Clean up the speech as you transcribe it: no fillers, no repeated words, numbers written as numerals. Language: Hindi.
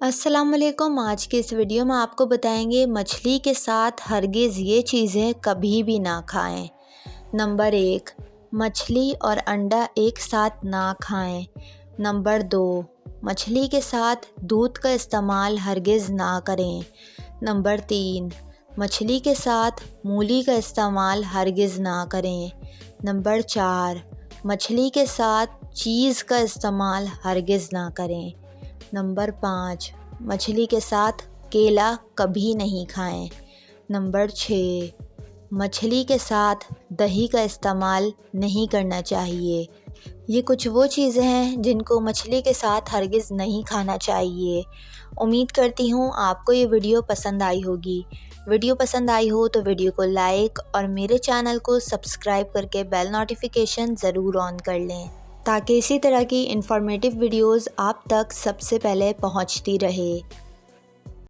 अस्सलाम वालेकुम। आज के इस वीडियो में आपको बताएंगे मछली के साथ हरगिज़ ये चीज़ें कभी भी ना खाएं। नंबर 1, मछली और अंडा एक साथ ना खाएं। नंबर 2, मछली के साथ दूध का इस्तेमाल हरगिज़ ना करें। नंबर 3, मछली के साथ मूली का इस्तेमाल हरगिज़ ना करें। नंबर 4, मछली के साथ चीज़ का इस्तेमाल हरगिज़ ना करें। नंबर 5, मछली के साथ केला कभी नहीं खाएं। नंबर 6, मछली के साथ दही का इस्तेमाल नहीं करना चाहिए। ये कुछ वो चीज़ें हैं जिनको मछली के साथ हरगिज़ नहीं खाना चाहिए। उम्मीद करती हूँ आपको ये वीडियो पसंद आई होगी। वीडियो पसंद आई हो तो वीडियो को लाइक और मेरे चैनल को सब्सक्राइब करके बेल नोटिफिकेशन ज़रूर ऑन कर लें, ताकि इसी तरह की इन्फॉर्मेटिव वीडियोज़ आप तक सबसे पहले पहुंचती रहे।